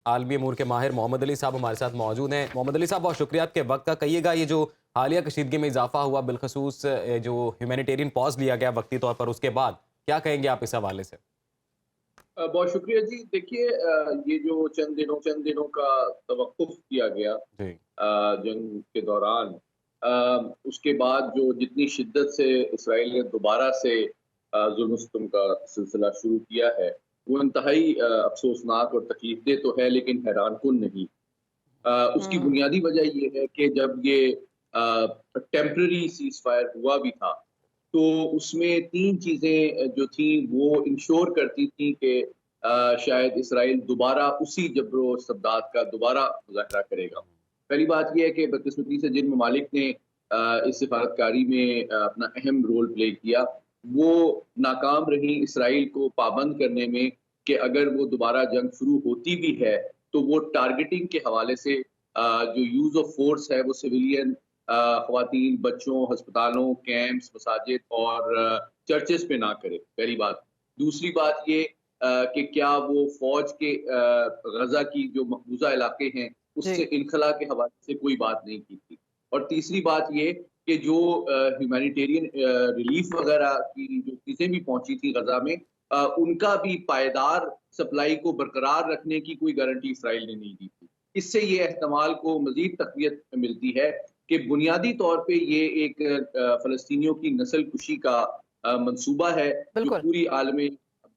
आलमी अमूर के माहिर मोहम्मद अली साहब हमारे साथ मौजूद हैं। मोहम्मद अली साहब, बहुत शुक्रिया आपके वक्त का। कहिएगा, ये जो हालिया कशीदगी में इजाफा हुआ, बिलखसूस जो ह्यूमैनिटेरियन पॉज लिया गया वक्ती तौर पर, उसके बाद क्या कहेंगे आप इस हवाले से? बहुत शुक्रिया जी। देखिए, ये जो चंद दिनों का तवक्कुफ किया गया जी। जंग के दौरान, उसके बाद जो जितनी शिद्दत से इसराइल ने दोबारा से जुल्म-सितम का सिलसिला शुरू किया है, वो इंतहाई अफ़सोसनाक और तकलीफ़देह तो है, लेकिन हैरानकुन नहीं। उसकी हुँ। बुनियादी वजह ये है कि जब ये टेम्परेरी सीज़फायर हुआ भी था, तो उसमें 3 चीज़ें जो थीं वो इंश्योर करती थीं कि शायद इसराइल दोबारा उसी जबरो-इस्तबदाद का दोबारा मुज़ाहरा करेगा। पहली बात ये है कि बदकिस्मती से जिन ममालिक ने इस सिफारतकारी में अपना अहम रोल प्ले किया, वो नाकाम रहीं इसराइल को पाबंद करने में कि अगर वो दोबारा जंग शुरू होती भी है, तो वो टारगेटिंग के हवाले से जो यूज़ ऑफ फ़ोर्स है वो सिविलियन ख़वातीन, बच्चों, अस्पतालों, कैंप्स, मसाजिद और चर्चेज़ पे ना करे, पहली बात। दूसरी बात ये कि क्या वो फ़ौज के गज़ा की जो मक़बूज़ा इलाके हैं, उससे जी। इनख़ला के हवाले से कोई बात नहीं की थी। और तीसरी बात ये कि जो ह्यूमैनिटेरियन रिलीफ़ वग़ैरह की जो चीज़ें भी पहुँची थी गज़ा में, उनका भी पायदार सप्लाई को बरकरार रखने की कोई गारंटी इसराइल ने नहीं दी थी। इससे ये एहतमाल को मज़ीद तक़वियत मिलती है कि बुनियादी तौर पे ये एक फ़लस्तीनियों की नस्ल कुशी का मंसूबा है, जो बिल्कुल। पूरी आलमी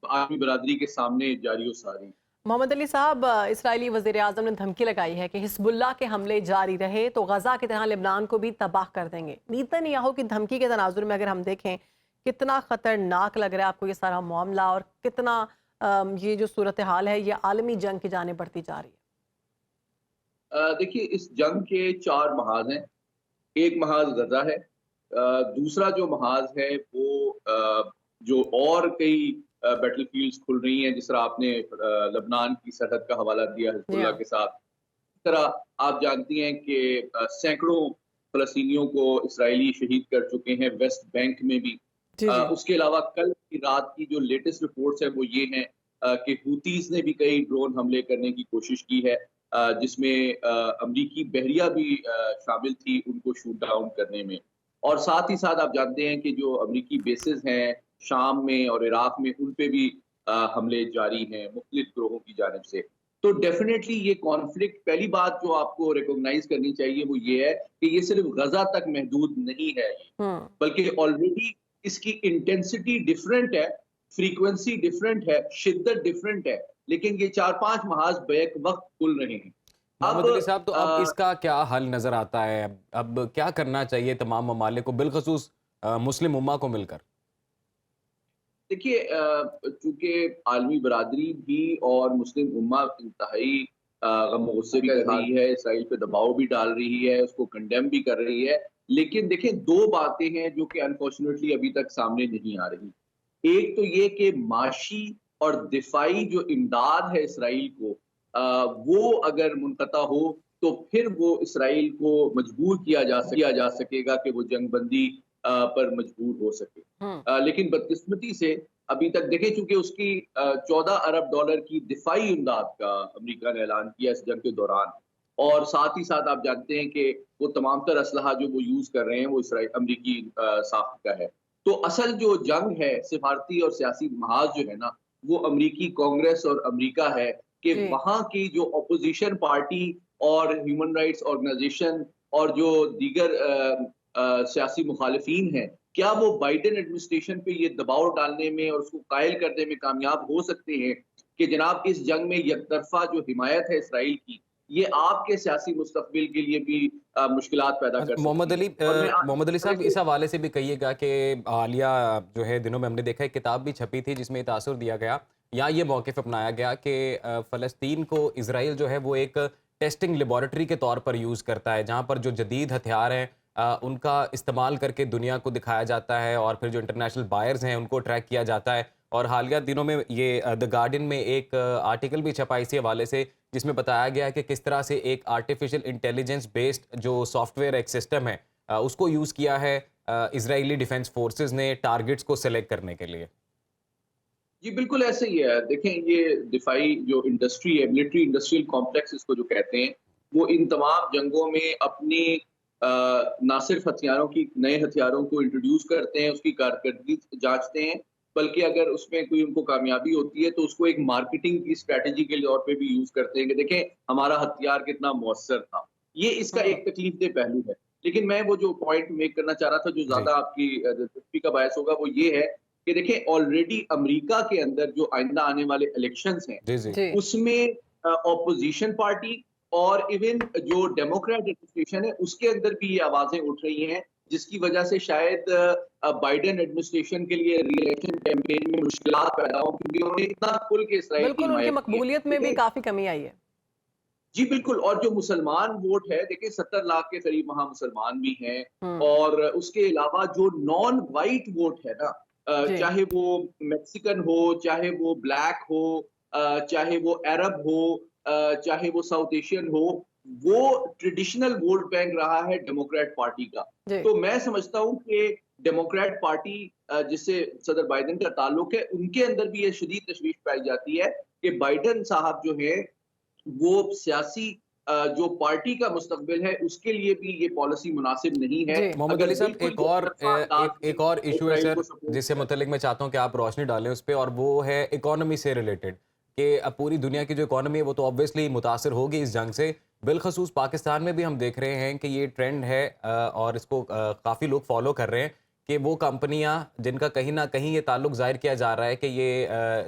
बरादरी के सामने जारी और सारी है। मोहम्मद अली साहब, इस्राएली वज़ीर-ए-आज़म ने धमकी लगाई है कि हिज़्बुल्लाह के हमले जारी रहे तो गज़ा की तरह लेबनान को भी तबाह कर देंगे। नेतन्याहू की धमकी के तनाज़ुर में अगर हम देखें, कितना ख़तरनाक लग रहा है आपको ये सारा मामला, और कितना ये जो सूरत हाल है, ये आलमी जंग की जानिब बढ़ती जा रही है? देखिए, इस जंग के 4 महाज़ हैं। एक महाज़ गज़ा है। दूसरा जो महाज़ है वो जो और कई बैटलफ़ील्ड्स खुल रही हैं, जिस तरह आपने लबनान की सरहद का हवाला दिया जी हिज़्बुल्लाह हाँ। के साथ। इस तरह आप जानती हैं कि सैकड़ों फ़लस्तीनियों को इसराइली शहीद कर चुके हैं, वेस्ट बैंक में भी। जी, जी। उसके अलावा कल की रात की जो लेटेस्ट रिपोर्ट्स हैं वो ये हैं कि हूतीज़ ने भी कई ड्रोन हमले करने की कोशिश की है, जिसमें अमरीकी बहरिया भी शामिल थी उनको शूट डाउन करने में। और साथ ही साथ आप जानते हैं कि जो अमरीकी बेसेस हैं शाम में और इराक में, उन पे भी हमले जारी हैं मुख्तलिफ ग्रोहों की जानिब से। तो डेफ़िनेटली ये कॉन्फ्लिक्ट, पहली बात जो आपको रिकॉग्नाइज़ करनी चाहिए वो ये है कि ये सिर्फ़ गज़ा तक महदूद नहीं है ये, हुँ। बल्कि ऑलरेडी इसकी इंटेंसिटी डिफरेंट है, फ्रीक्वेंसी डिफरेंट है, शिद्दत डिफरेंट है, लेकिन ये 4-5 महाज़ बैक वक़्त खुल रहे हैं। अब मोहम्मद अली साहब, तो अब अ, इसका क्या हल नज़र आता है? अब क्या करना चाहिए तमाम ममालिक को, बिलख़ुसूस मुस्लिम उम्मा को मिलकर? देखिए, चूँकि आलमी बरादरी भी और मुस्लिम उम्मा इंतहाई गम-ओ-गुस्से भी कर रही है, इसराइल पे दबाव भी डाल रही है, उसको कंडेम भी कर रही है। लेकिन देखिए, 2 बातें हैं जो कि अनफॉर्चुनेटली अभी तक सामने नहीं आ रही। एक तो ये कि माशी और दिफ़ाई जो इमदाद है इसराइल को, वो अगर मुनक़ता हो, तो फिर वो इसराइल को मजबूर किया जा सकेगा कि वो जंगबंदी पर मजबूर हो सके। हुँ। लेकिन बदकिस्मती से अभी तक देखें, चूँकि उसकी 14 अरब डॉलर की दिफ़ाई इमदाद का अमेरिका ने ऐलान किया इस जंग के दौरान, और साथ ही साथ आप जानते हैं कि वो तमाम तर असलहा जो वो यूज़ कर रहे हैं वो अमरीकी साख्त का है। तो असल जो जंग है सिफ़ारती और सियासी महाज़ जो है ना, वो अमरीकी कांग्रेस और अमरीका है कि जी। वहाँ की जो अपोज़िशन पार्टी और ह्यूमन राइट्स ऑर्गनाइज़ेशन और जो दीगर सियासी मुखालिफिन हैं, क्या वो बाइडेन एडमिनिस्ट्रेशन पे ये दबाव डालने में और उसको कायल करने में कामयाब हो सकते हैं कि जनाब इस जंग में एकतरफ़ा जो हिमायत है इसराइल की, ये आपके सियासी मुस्तक़बिल के लिए भी मुश्किलात पैदा कर मोहम्मद सकती अली है। और मैं मोहम्मद अली साहब, देखिए, इस हवाले से भी कहिएगा कि हालिया जो है दिनों में हमने देखा है, किताब भी छपी थी जिसमें ये तासुर दिया गया या ये मौक़िफ़ अपनाया गया कि फ़लस्तीन को इज़राइल जो है वो एक टेस्टिंग लेबॉरेटरी के तौर पर यूज़ करता है, जहाँ पर जो जदीद हथियार हैं उनका इस्तेमाल करके दुनिया को दिखाया जाता है, और फिर जो इंटरनेशनल बायर्स हैं उनको ट्रैक किया जाता है। और हालिया दिनों में ये द गार्डियन में एक आर्टिकल भी छपा इसी हवाले से, जिसमें बताया गया है कि किस तरह से एक आर्टिफिशियल इंटेलिजेंस बेस्ड जो सॉफ्टवेयर एक सिस्टम है, उसको यूज़ किया है इज़राइली डिफेंस फोर्सेस ने टारगेट्स को सेलेक्ट करने के लिए। जी, बिल्कुल ऐसे ही है। देखें, ये दिफ़ाई जो इंडस्ट्री है, मिलिट्री इंडस्ट्रियल कॉम्प्लेक्स इसको जो कहते हैं, वो इन तमाम जंगों में अपनी ना सिर्फ़ हथियारों की नए हथियारों को इंट्रोड्यूस करते हैं, उसकी कारकर्दगी जाँचते हैं, बल्कि अगर उसमें कोई उनको कामयाबी होती है, तो उसको एक मार्केटिंग की स्ट्रैटेजी के तौर पे भी यूज़ करते हैं कि देखें, हमारा हथियार कितना मौसर था। ये इसका हुँ, एक तकलीफ़देह पहलू है। लेकिन मैं वो जो पॉइंट मेक करना चाह रहा था, जो जी ज़्यादा आपकी दिलचस्पी का बायस होगा, वो ये है कि देखिए ऑलरेडी अमेरिका के अंदर जो आइंदा आने वाले इलेक्शंस हैं, जी जी जी, उसमें ऑपोजिशन पार्टी और इवन जो डेमोक्रेट एडमिनिस्ट्रेशन है, उसके अंदर भी ये आवाज़ें उठ रही हैं, जिसकी वजह से शायद बाइडेन एडमिनिस्ट्रेशन के लिए री-इलेक्शन कैंपेन में मुश्किलात पैदा हों, क्योंकि उन्होंने इतना खुल के इसराइल की बिल्कुल उनकी हिमायत की है। मकबूलियत में भी लेकिन काफ़ी कमी आई है। जी, बिल्कुल। और जो मुसलमान वोट है, देखिए 70 लाख के करीब वहाँ मुसलमान भी हैं हुँ, और उसके अलावा जो नॉन व्हाइट वोट है ना, जी, चाहे वो मेक्सिकन हो, चाहे वो ब्लैक हो, चाहे वो अरब हो, चाहे वो साउथ एशियन हो, वो ट्रेडिशनल वोट बैंक रहा है डेमोक्रेट पार्टी का। जी, तो मैं समझता हूँ कि डेमोक्रेट पार्टी जिससे सदर बाइडेन का ताल्लुक है, उनके अंदर भी ये शदीद तशवीश पाई जाती है कि बाइडेन साहब जो हैं वो सियासी जो पार्टी का मुस्तकबिल है, उसके लिए भी ये पॉलिसी मुनासिब नहीं है। जी। मोहम्मद अगर अली साहब, बिल्कुल एक एक और तरफ़ा अंदाज़ में एक और इशू है इज़राइल सर, को सपोर्ट जिससे किया मुतल्लिक मैं चाहता हूँ कि आप रोशनी डालें उस पे, और वो है इकोनॉमी से रिलेटेड कि अब पूरी दुनिया की जो इकोनॉमी है वो तो ऑब्वियसली मुतासर होगी इस जंग से। बिलखसूस पाकिस्तान में भी हम देख रहे हैं कि ये ट्रेंड है और इसको काफ़ी लोग फॉलो कर रहे हैं कि वो कंपनियां जिनका कहीं ना कहीं ये ताल्लुक ज़ाहिर किया जा रहा है कि ये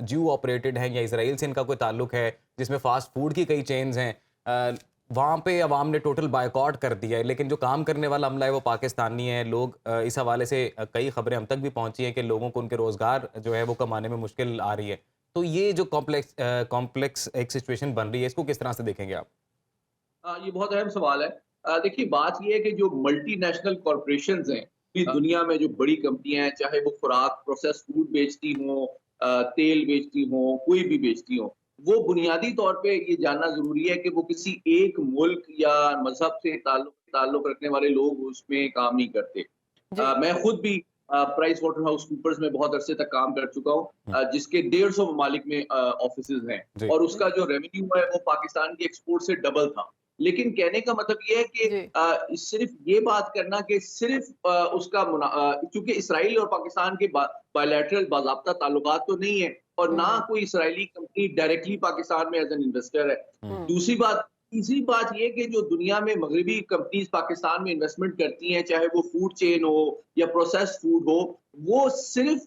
ज्यू ऑपरेटेड हैं या इसराइल से इनका कोई ताल्लुक है, जिसमें फ़ास्ट फूड की कई चेन्स हैं, वहाँ पे अवाम ने टोटल बायकॉट कर दिया है, लेकिन जो काम करने वाला अमला है वो पाकिस्तानी है। लोग इस हवाले से कई खबरें हम तक भी पहुँची हैं कि लोगों को उनके रोज़गार जो है वो कमाने में मुश्किल आ रही है। तो ये जो कॉम्प्लेक्स एक सिचुएशन बन रही है, इसको किस तरह से देखेंगे आप? ये बहुत अहम सवाल है। देखिए, बात ये है कि जो मल्टीनेशनल कॉर्पोरेशंस हैं, पूरी दुनिया में जो बड़ी कंपनियाँ हैं, चाहे वो खुराक, प्रोसेस्ड फूड बेचती हों, तेल बेचती हों, कोई भी बेचती हों, वो बुनियादी तौर पे ये जानना ज़रूरी है कि वो किसी एक मुल्क या मज़हब से ताल्लुक रखने वाले लोग उसमें काम नहीं करते। जी, मैं खुद भी प्राइस वाटर हाउस कूपर्स में बहुत अरसे तक काम कर चुका हूँ, हुँ, जिसके 150 ममालिक में ऑफिसेज़ हैं जी, और जी, उसका जो रेवेन्यू है वो पाकिस्तान की एक्सपोर्ट से डबल था। लेकिन कहने का मतलब ये है कि जी, सिर्फ़ ये बात करना कि सिर्फ़ चूँकि इसराइल और पाकिस्तान के बायलैटरल बाज़ाब्ता ताल्लुकात तो नहीं है और ना हुँ, कोई इसराइली कंपनी डायरेक्टली पाकिस्तान में एज़ एन इन्वेस्टर है। हुँ, हुँ, तीसरी बात ये कि जो दुनिया में मगरिबी कंपनीज़ पाकिस्तान में इन्वेस्टमेंट करती हैं, चाहे वो फूड चेन हो या प्रोसेस्ड फूड हो, वो सिर्फ़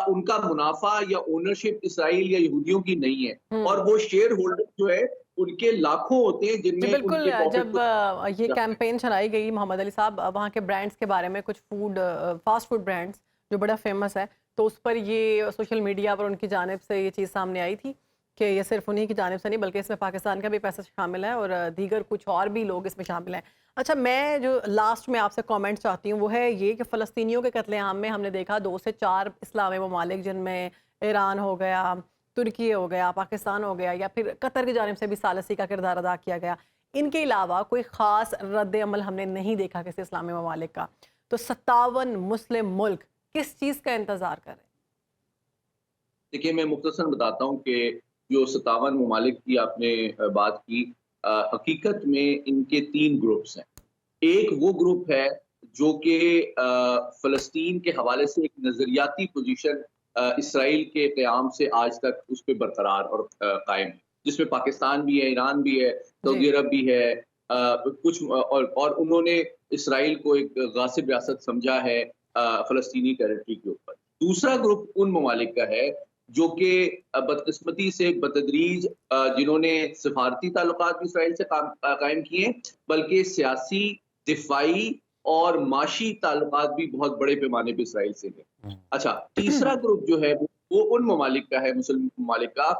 उनका मुनाफ़ा या ओनरशिप इसराइल या यहूदियों की नहीं है हुँ। और वो शेयर होल्डर जो है, उनके लाखों होते हैं जी, जिनमें बिल्कुल उनके प्रॉफ़िट जब को ये जाता है। कैंपेन चलाई गई मोहम्मद अली साहब वहाँ के ब्रांड्स के बारे में कुछ फ़ास्ट फूड ब्रांड्स जो बड़ा फ़ेमस है, तो उस पर ये सोशल मीडिया पर उनकी जानिब से ये चीज़ सामने आई थी कि ये सिर्फ़ उन्हीं की जानिब से नहीं बल्कि इसमें पाकिस्तान का भी पैसा शामिल है और दीगर कुछ और भी लोग इसमें शामिल हैं। अच्छा, मैं जो लास्ट में आपसे कमेंट चाहती हूँ वो है ये कि फ़लस्तीनियों के कत्ले-आम में हमने देखा 2 से 4 इस्लामी ममालिक जिनमें ईरान हो गया, तुर्की हो गया, पाकिस्तान हो गया या फिर कतर की जानिब से भी सालिसी का किरदार अदा किया गया। इनके अलावा कोई ख़ास रद्द-ए-अमल हमने नहीं देखा किसी इस्लामी ममालिक का। तो 57 मुस्लिम मुल्क किस चीज़ का इंतज़ार कर रहे हैं? देखिए, मैं मुख्तसर बताता हूँ कि जो 57 ममालिक की आपने बात की, हकीकत में इनके 3 ग्रुप्स हैं। एक वो ग्रुप है जो कि फ़लस्तीन के हवाले से एक नज़रियाती पोज़ीशन इसराइल के क़याम से आज तक उस पे बरकरार और कायम है, जिसमें पाकिस्तान भी है, ईरान भी है, जी, सऊदी अरब भी है, और उन्होंने इसराइल को एक गासिब रियासत समझा है फ़लस्तीनी टेरिटरी के ऊपर। दूसरा ग्रुप उन ममालिक का है जो कि बदकिस्मती से बतदरीज जिन्होंने सिफारती ताल्लुकात भी इसराइल से कायम किए, बल्कि सियासी, दिफ़ाई और माशी ताल्लुकात भी बहुत बड़े पैमाने पे इसराइल से हैं। हुँ, अच्छा, तीसरा ग्रुप जो है वो उन ममालिक का है, मुस्लिम ममालिक का,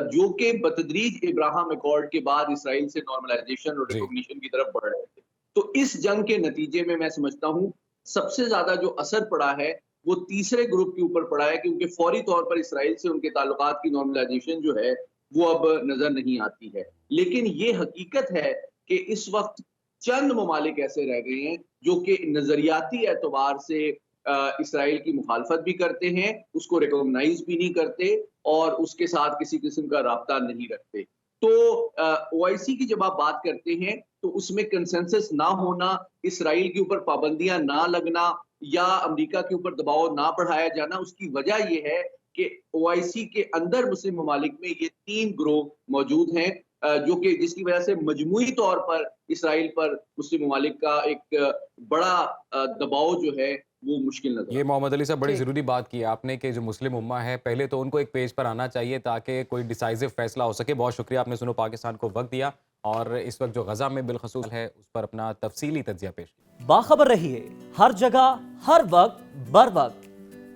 जो कि बतदरीज अब्राहम अकॉर्ड के बाद इसराइल से नॉर्मलाइज़ेशन और जी, रिकॉग्निशन की तरफ बढ़ रहे थे। तो इस जंग के नतीजे में मैं समझता हूँ सबसे ज़्यादा जो असर पड़ा है वो तीसरे ग्रुप के ऊपर पड़ा है, क्योंकि फौरी तौर पर इसराइल से उनके ताल्लुकात की नॉर्मलाइज़ेशन जो है वो अब नज़र नहीं आती है। लेकिन ये हकीकत है कि इस वक़्त चंद ममालिक ऐसे रह गए हैं जो कि नज़रियाती एतबार से इसराइल की मुखालफत भी करते हैं, उसको रिकॉग्नाइज भी नहीं करते और उसके साथ किसी किस्म का राब्ता नहीं रखते। तो ओआईसी की जब आप बात करते हैं तो उसमें कंसेंसस ना होना, इसराइल के ऊपर पाबंदियां ना लगना या अमेरिका के ऊपर दबाव ना बढ़ाया जाना, उसकी वजह ये है कि ओआईसी के अंदर मुस्लिम ममालिक में ये 3 ग्रोह मौजूद हैं, जो कि जिसकी वजह से मजमूई तौर पर इसराइल पर मुस्लिम ममालिक का एक बड़ा दबाव जो है वो मुश्किल नजर ये मोहम्मद अली साहब बड़ी जी। ज़रूरी बात की आपने कि जो मुस्लिम उम्मा है पहले तो उनको एक पेज पर आना चाहिए ताकि कोई डिसाइसिव फैसला हो सके। बहुत शुक्रिया आपने सुनो पाकिस्तान को वक्त दिया और इस वक्त जो गज़ा में बिलखसूस है उस पर अपना तफसीली तज्जिया पेश किया। बाखबर रहिए हर जगह हर वक्त बर वक्त।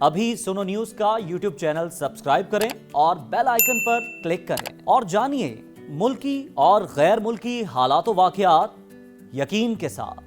अभी सुनो न्यूज का यूट्यूब चैनल सब्सक्राइब करें और बेल आइकन पर क्लिक करें और जानिए मुल्की और गैर मुल्की हालात व वाक़यात यकीन के साथ।